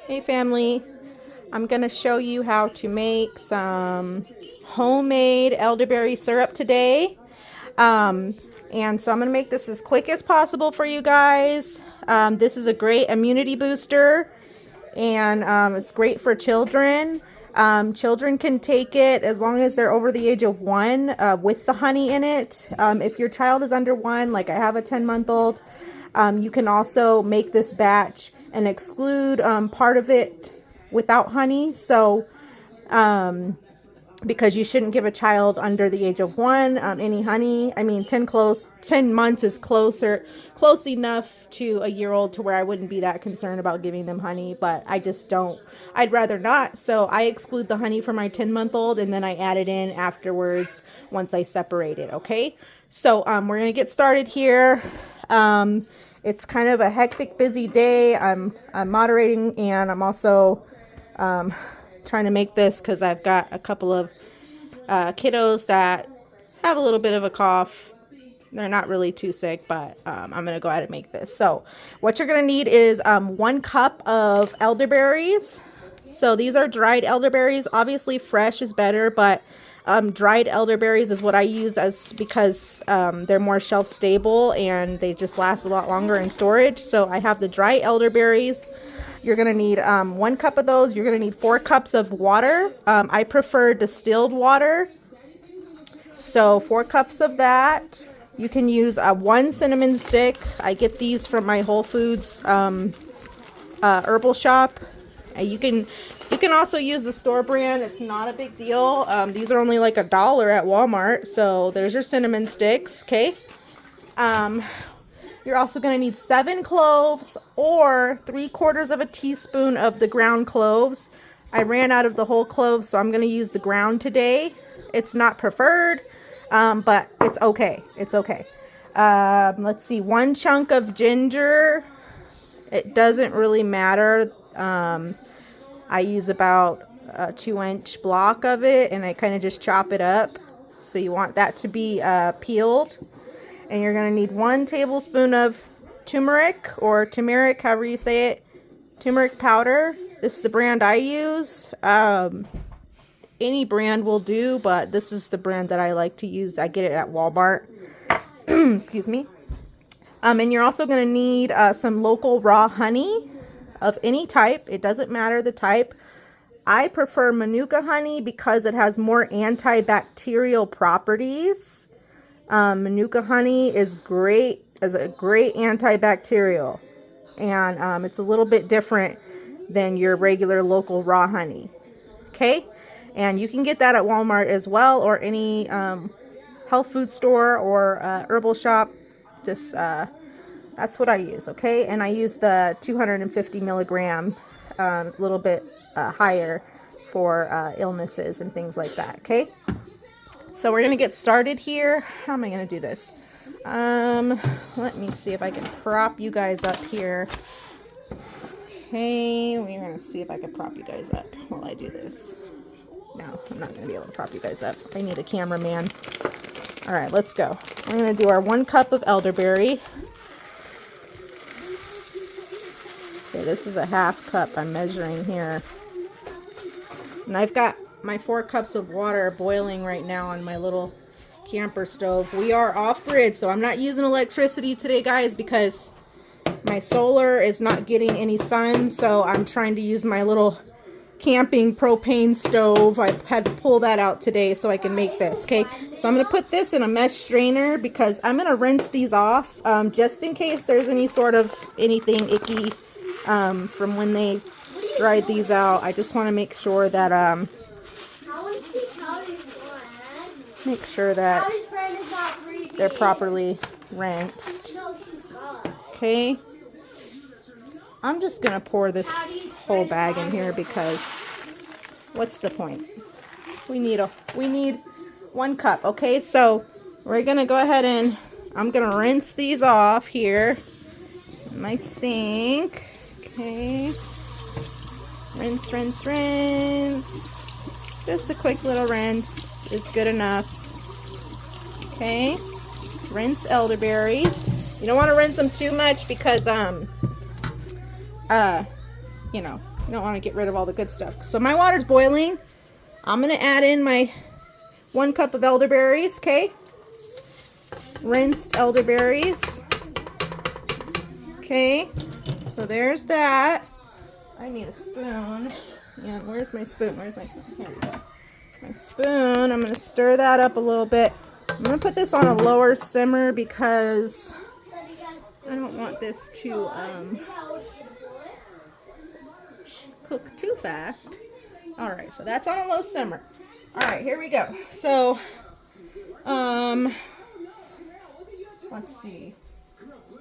Hey family, I'm going to show you how to make some homemade elderberry syrup today. And so I'm going to make this as quick as possible for you guys. This is a great immunity booster, and it's great for children. Children can take it as long as they're over the age of 1 with the honey in it. If your child is under 1, like I have a 10-month-old, you can also make this batch and exclude part of it without honey. So because you shouldn't give a child under the age of 1 any honey. I mean, 10 months is close enough to a year old to where I wouldn't be that concerned about giving them honey, but I just don't. I'd rather not. So I exclude the honey for my 10-month-old, and then I add it in afterwards once I separate it. Okay. So we're going to get started here. It's kind of a hectic, busy day. I'm moderating, and I'm also trying to make this because I've got a couple of kiddos that have a little bit of a cough. They're not really too sick, but I'm going to go ahead and make this. So what you're going to need is 1 cup of elderberries. So these are dried elderberries. Obviously fresh is better, but dried elderberries is what I use because they're more shelf stable and they just last a lot longer in storage. So I have the dry elderberries. You're going to need 1 cup of those. You're going to need 4 cups of water. I prefer distilled water. So 4 cups of that. You can use 1 cinnamon stick. I get these from my Whole Foods herbal shop. You can also use the store brand. It's not a big deal. These are only like $1 at Walmart. So there's your cinnamon sticks. Okay. You're also going to need 7 cloves or 3/4 of a teaspoon of the ground cloves. I ran out of the whole cloves, so I'm going to use the ground today. It's not preferred, but it's okay. It's okay. Let's see, 1 chunk of ginger. It doesn't really matter. I use about a 2-inch block of it, and I kind of just chop it up. So you want that to be peeled. And you're going to need 1 tablespoon of turmeric, or turmeric, however you say it, turmeric powder. This is the brand I use. Any brand will do, but this is the brand that I like to use. I get it at Walmart. Excuse me. And you're also going to need some local raw honey of any type. It doesn't matter the type. I prefer Manuka honey because it has more antibacterial properties. Manuka honey is great, as a great antibacterial, and it's a little bit different than your regular local raw honey. Okay, and you can get that at Walmart as well, or any health food store or herbal shop. Just that's what I use. Okay, and I use the 250 milligram, a little bit higher for illnesses and things like that. Okay. So we're going to get started here. How am I going to do this? Let me see if I can prop you guys up here. Okay, we're going to see if I can prop you guys up while I do this. No, I'm not going to be able to prop you guys up. I need a cameraman. All right, let's go. We're going to do our 1 cup of elderberry. Okay, this is a 1/2 cup I'm measuring here. And I've got my 4 cups of water boiling right now on my little camper stove. We are off grid, so I'm not using electricity today, guys, because my solar is not getting any sun. So I'm trying to use my little camping propane stove. I had to pull that out today so I can make this. Okay, so I'm going to put this in a mesh strainer because I'm going to rinse these off just in case there's any sort of anything icky from when they dried these out. I just want to make sure that they're properly rinsed. Okay. I'm just going to pour this whole bag in here because what's the point? We need 1 cup. Okay, so we're going to go ahead and I'm going to rinse these off here in my sink. Okay. Rinse, rinse, rinse. Just a quick little rinse is good enough. Okay, rinse elderberries. You don't want to rinse them too much because you know, You don't want to get rid of all the good stuff. So my water's boiling. I'm going to add in my 1 cup of elderberries, okay? Rinsed elderberries. Okay, so there's that. I need a spoon. Yeah, where's my spoon? Where's my spoon? Here we go. My spoon. I'm going to stir that up a little bit. I'm going to put this on a lower simmer because I don't want this to cook too fast. Alright, so that's on a low simmer. Alright, here we go. So, let's see.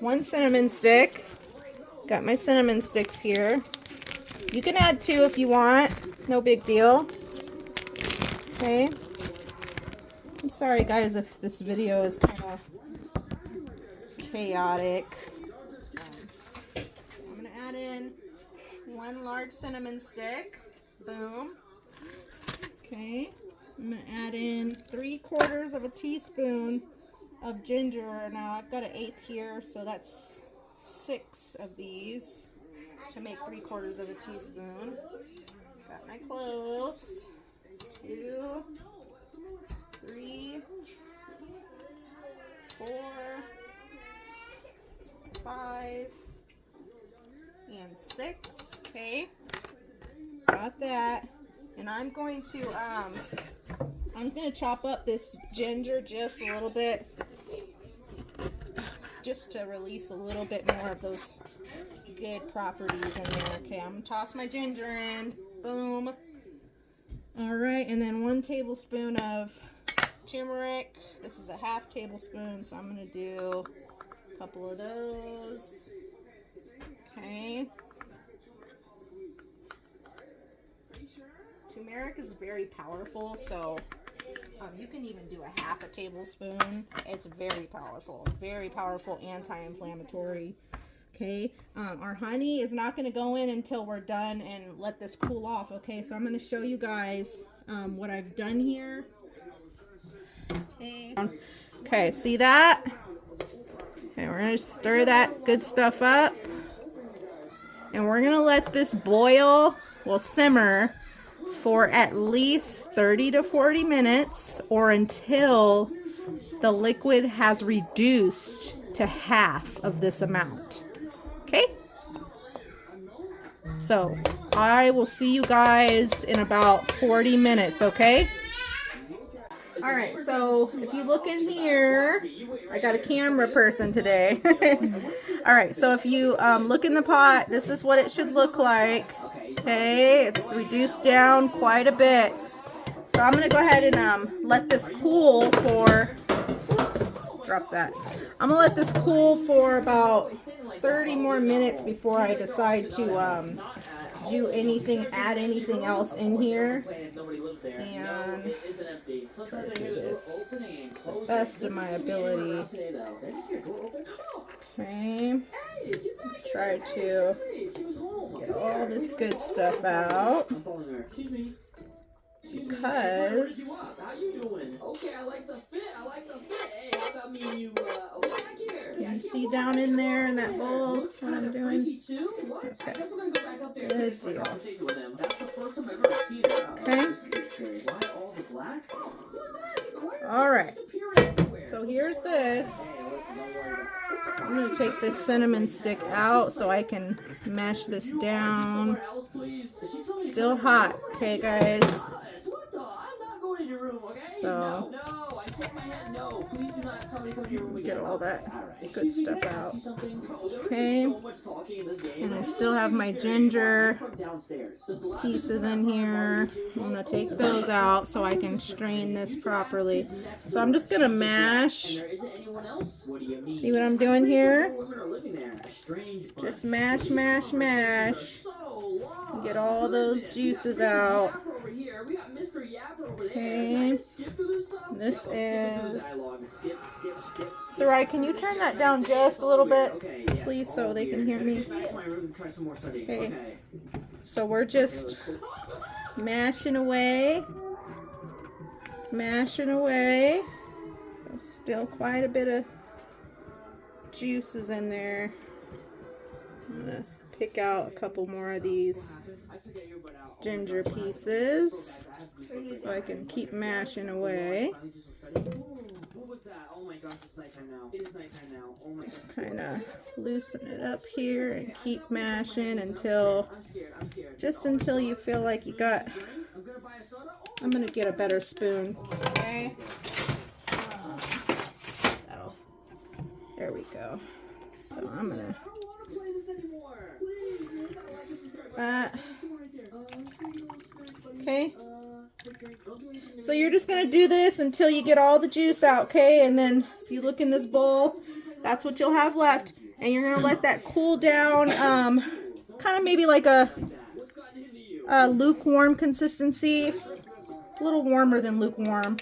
1 cinnamon stick. Got my cinnamon sticks here. You can add 2 if you want. No big deal. Okay. I'm sorry guys if this video is kind of chaotic. So I'm going to add in 1 large cinnamon stick. Boom. Okay. I'm going to add in 3/4 of a teaspoon of ginger. Now I've got an 1/8 here, so that's 6 of these to make 3/4 of a teaspoon. Got my cloves. 2, 3, 4, 5, and 6. Okay, got that. And I'm going to chop up this ginger just a little bit, just to release a little bit more of those good properties in there. Okay, I'm gonna toss my ginger in. Boom. All right, and then 1 tablespoon of turmeric. This is a 1/2 tablespoon, so I'm gonna do a couple of those. Okay. Turmeric is very powerful, so you can even do a 1/2 tablespoon. It's very powerful anti-inflammatory. Okay, our honey is not going to go in until we're done and let this cool off. Okay, so I'm going to show you guys what I've done here. Okay, see that? Okay, we're going to stir that good stuff up. And we're going to let this boil, well, simmer for at least 30 to 40 minutes or until the liquid has reduced to half of this amount. Okay? So, I will see you guys in about 40 minutes, okay? Alright, so if you look in here, I got a camera person today. Alright, so if you look in the pot, this is what it should look like. Okay, it's reduced down quite a bit. So I'm going to go ahead and let this cool for, oops, drop that. I'm going to let this cool for about 30 more minutes before I decide to do anything, add anything else in here. And try to do this to the best of my ability. Okay, try to get all this good stuff out. Because can you see down in there in that bowl what I'm doing? Okay, good deal. Okay. Alright, so here's this. I'm going to take this cinnamon stick out so I can mash this down. It's still hot, okay guys? So, get all that good stuff out. Okay, and I still have my ginger pieces in here. I'm going to take those out so I can strain this properly. So I'm just going to mash. See what I'm doing here? Just mash, mash, mash. Get all those juices out. Okay, this is... Sarai, can you turn that down just a little bit, please, so they can hear me? Okay, so we're just mashing away. Mashing away. There's still quite a bit of juices in there. I'm gonna pick out a couple more of these ginger pieces so I can keep mashing away. Just kind of loosen it up here and keep mashing until you feel like you got. I'm gonna get a better spoon. Okay. There we go. So I'm gonna. Okay. So you're just gonna do this until you get all the juice out, okay? And then if you look in this bowl, that's what you'll have left. And you're gonna let that cool down, kind of maybe like a lukewarm consistency, a little warmer than lukewarm.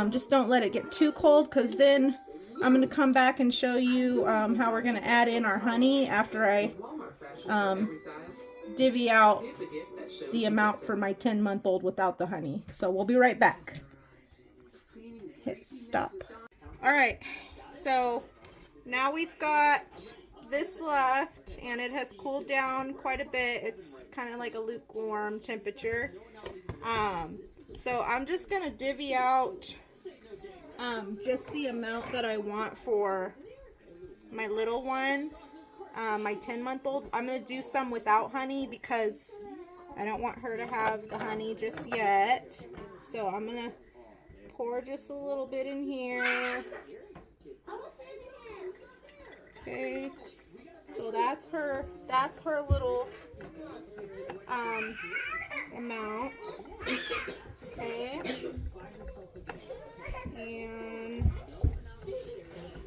Just don't let it get too cold, because then I'm gonna come back and show you how we're gonna add in our honey after I divvy out the amount for my 10-month-old without the honey. So we'll be right back. Hit stop. All right, so now we've got this left, and it has cooled down quite a bit. It's kind of like a lukewarm temperature. So I'm just gonna divvy out just the amount that I want for my little one, my 10-month-old. I'm gonna do some without honey because I don't want her to have the honey just yet. So I'm gonna pour just a little bit in here. Okay, so that's her little amount. Okay, and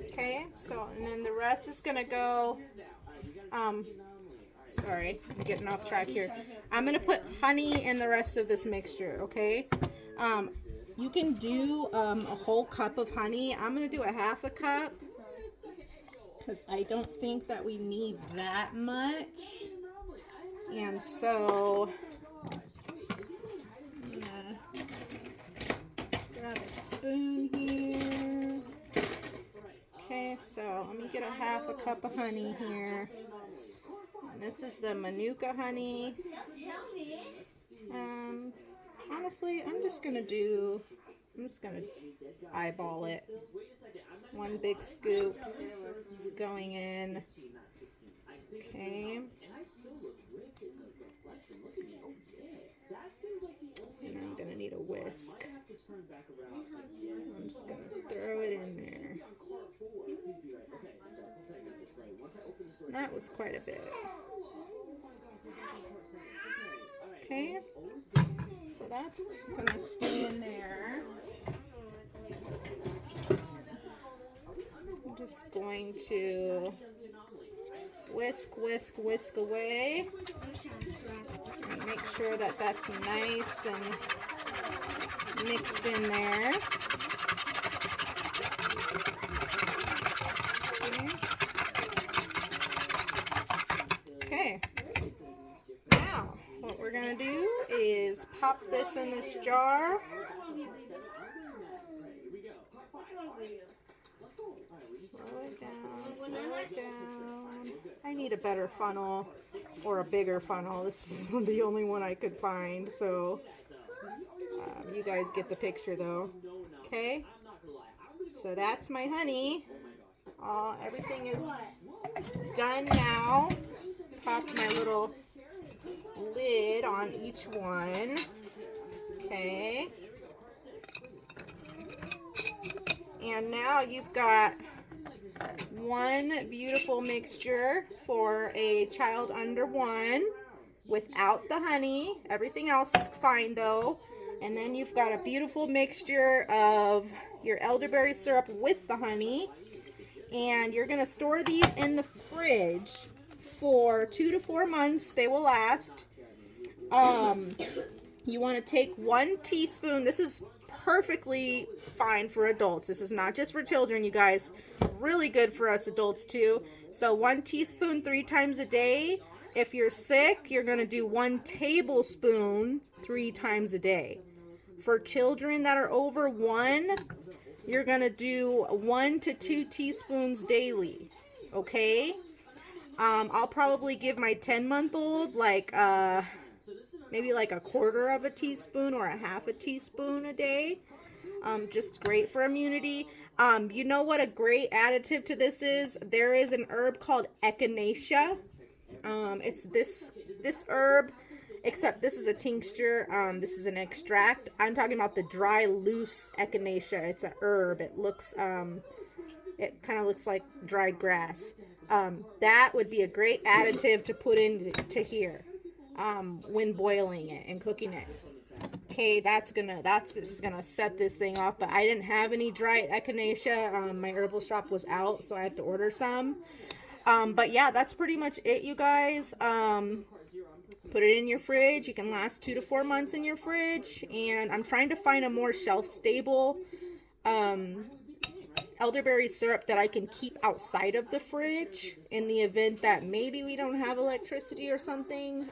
okay, so and then the rest is gonna go. Sorry, I'm getting off track here. I'm gonna put honey in the rest of this mixture. Okay, you can do a whole cup of honey. I'm gonna do a half a cup, because I don't think that we need that much. And so I'm gonna grab a spoon here. Okay, so let me get a half a cup of honey here. And this is the Manuka honey. Honestly, I'm just gonna eyeball it. One big scoop is going in. Okay. And I'm gonna need a whisk. I'm just gonna throw it in there. That was quite a bit. Okay. So that's gonna stay in there. I'm just going to whisk away and make sure that that's nice and mixed in there. Okay. Now, what we're gonna do is pop this in this jar. Slow it down. I need a better funnel or a bigger funnel. This is the only one I could find, so you guys get the picture though. Okay, so that's my honey. Everything is done now. Pop my little lid on each one. Okay. And now you've got one beautiful mixture for a child under 1 without the honey. Everything else is fine though. And then you've got a beautiful mixture of your elderberry syrup with the honey. And you're going to store these in the fridge for 2 to 4 months. They will last. You want to take 1 teaspoon. This is perfectly fine for adults. This is not just for children, you guys. Really good for us adults too. So 1 teaspoon 3 times a day. If you're sick, you're going to do 1 tablespoon 3 times a day. For children that are over 1, you're going to do 1 to 2 teaspoons daily. Okay? I'll probably give my 10-month-old like maybe like a quarter of a teaspoon or a half a teaspoon a day. Just great for immunity. You know what a great additive to this is? There is an herb called echinacea. It's this herb, except this is a tincture. This is an extract. I'm talking about the dry, loose echinacea. It's a herb. It kind of looks like dried grass. That would be a great additive to put into here when boiling it and cooking it. Okay, that's just gonna set this thing off. But I didn't have any dried echinacea. My herbal shop was out, so I have to order some. But yeah, that's pretty much it, you guys. Put it in your fridge. You can last 2 to 4 months in your fridge. And I'm trying to find a more shelf-stable elderberry syrup that I can keep outside of the fridge in the event that maybe we don't have electricity or something.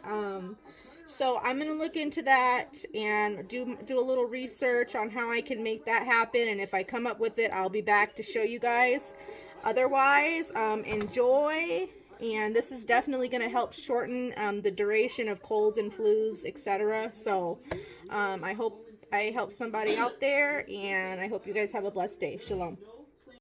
So I'm going to look into that and do a little research on how I can make that happen. And if I come up with it, I'll be back to show you guys. Otherwise, enjoy. And this is definitely going to help shorten the duration of colds and flus, etc. So I hope I help somebody out there, and I hope you guys have a blessed day. Shalom.